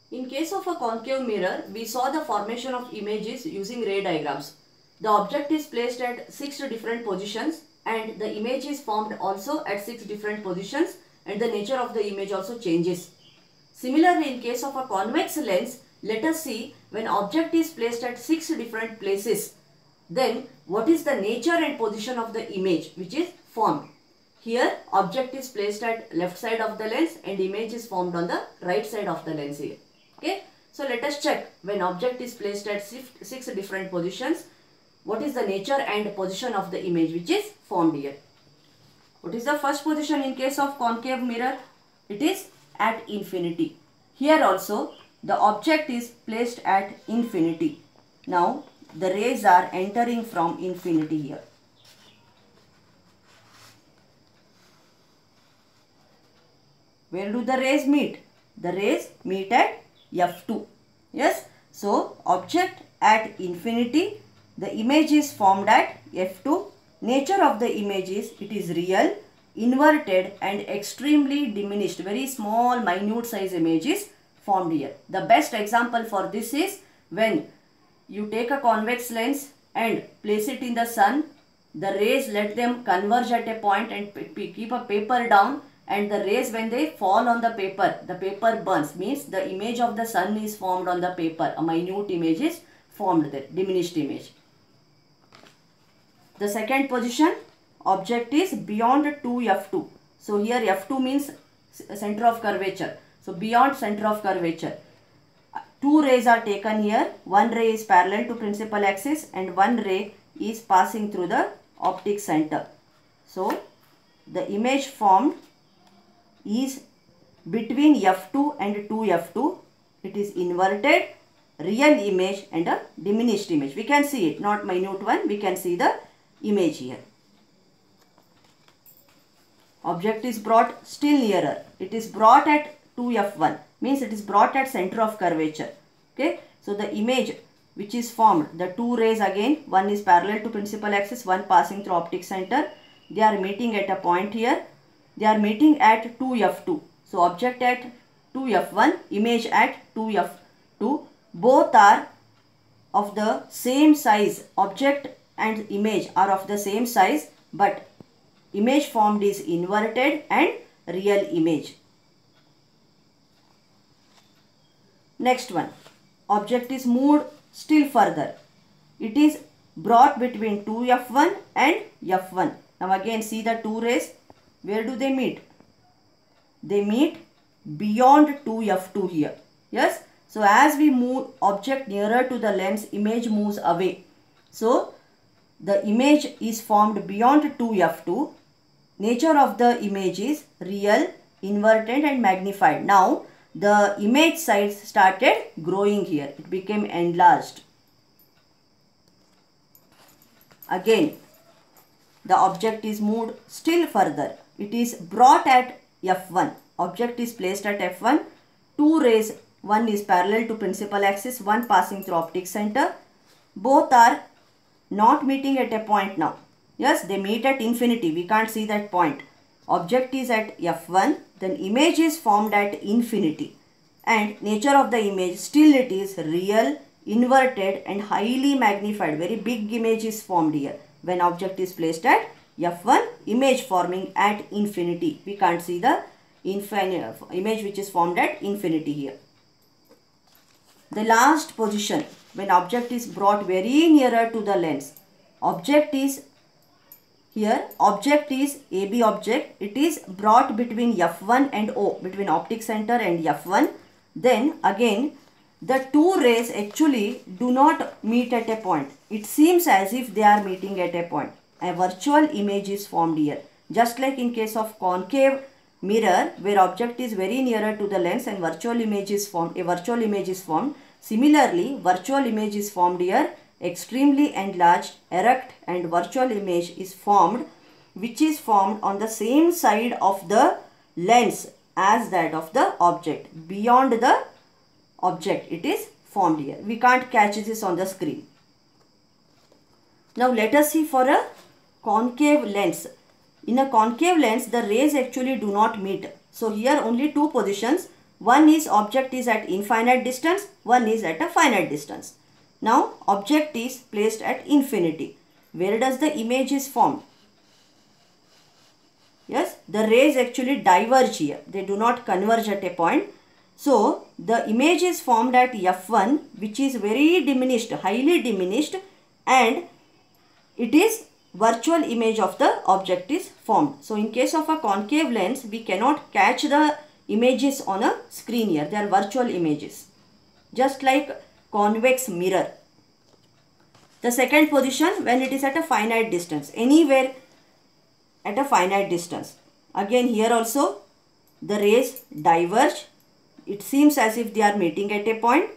In case of a concave mirror, we saw the formation of images using ray diagrams. The object is placed at 6 different positions and the image is formed also at 6 different positions, and the nature of the image also changes. Similarly, in case of a convex lens, let us see when object is placed at 6 different places, then what is the nature and position of the image which is formed. Here object is placed at left side of the lens and image is formed on the right side of the lens here. Okay. So let us check when object is placed at 6 different positions, what is the nature and position of the image which is formed here. What is the first position in case of concave mirror? It is at infinity. Here also the object is placed at infinity. Now the rays are entering from infinity here. Where do the rays meet? The rays meet at F2. Yes. So object at infinity, the image is formed at F2. Nature of the image is, it is real, inverted and extremely diminished. Very small minute size image is formed here. The best example for this is when you take a convex lens and place it in the sun, the rays, let them converge at a point and keep a paper down, and the rays, when they fall on the paper burns, means the image of the sun is formed on the paper. A minute image is formed there, diminished image. The second position, object is beyond 2F2. So here F2 means center of curvature. So beyond center of curvature. Two rays are taken here. One ray is parallel to principal axis and one ray is passing through the optic center. So the image formed is between F2 and 2F2. It is inverted, real image and a diminished image. We can see it, not minute one. We can see the image here. Object is brought still nearer. It is brought at 2F1. Means it is brought at center of curvature. Okay. So the image which is formed, the two rays again, one is parallel to principal axis, one passing through optic center. They are meeting at a point here. They are meeting at 2F2. So object at 2F1, image at 2F2. Both are of the same size. Object and image are of the same size, but image formed is inverted and real image. Next one, object is moved still further. It is brought between 2F1 and F1. Now again see the two rays. Where do they meet? They meet beyond 2F2 here. Yes. So as we move object nearer to the lens, image moves away. So the image is formed beyond 2F2. Nature of the image is real, inverted and magnified. Now the image size started growing here. It became enlarged. Again, the object is moved still further. It is brought at F1. Object is placed at F1. Two rays, one is parallel to principal axis, one passing through optic center. Both are not meeting at a point now. Yes, they meet at infinity. We can't see that point. Object is at F1. Then image is formed at infinity. And nature of the image, still it is real, inverted and highly magnified. Very big image is formed here. When object is placed at F1, image forming at infinity. We can't see the image which is formed at infinity here. The last position, when object is brought very nearer to the lens. Object is here, object is AB object. It is brought between F1 and O, between optic center and F1. Then again, the two rays actually do not meet at a point. It seems as if they are meeting at a point. A virtual image is formed here. Just like in case of concave mirror, where object is very nearer to the lens and virtual image is formed, a virtual image is formed. Similarly, virtual image is formed here, extremely enlarged, erect and virtual image is formed, which is formed on the same side of the lens as that of the object. Beyond the object, it is formed here. We can't catch this on the screen. Now let us see for a concave lens. In a concave lens, the rays actually do not meet. So here only two positions. One is object is at infinite distance, one is at a finite distance. Now object is placed at infinity. Where does the image is formed? Yes, the rays actually diverge here. They do not converge at a point. So the image is formed at F1, which is very diminished, highly diminished, and it is virtual image of the object is formed. So in case of a concave lens, we cannot catch the images on a screen here. They are virtual images, just like convex mirror. The second position, when it is at a finite distance, anywhere at a finite distance. Again here also the rays diverge. It seems as if they are meeting at a point,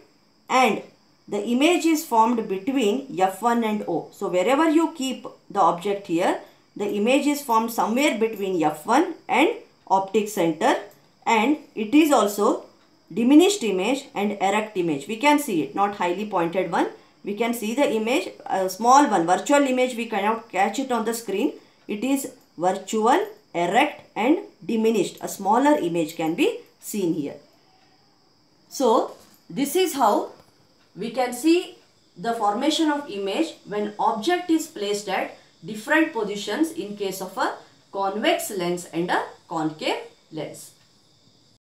and the image is formed between F1 and O. So wherever you keep the object here, the image is formed somewhere between F1 and optic center, and it is also diminished image and erect image. We can see it, not highly pointed one. We can see the image, a small one, virtual image. We cannot catch it on the screen. It is virtual, erect and diminished. A smaller image can be seen here. So this is how we can see the formation of image when object is placed at different positions in case of a convex lens and a concave lens.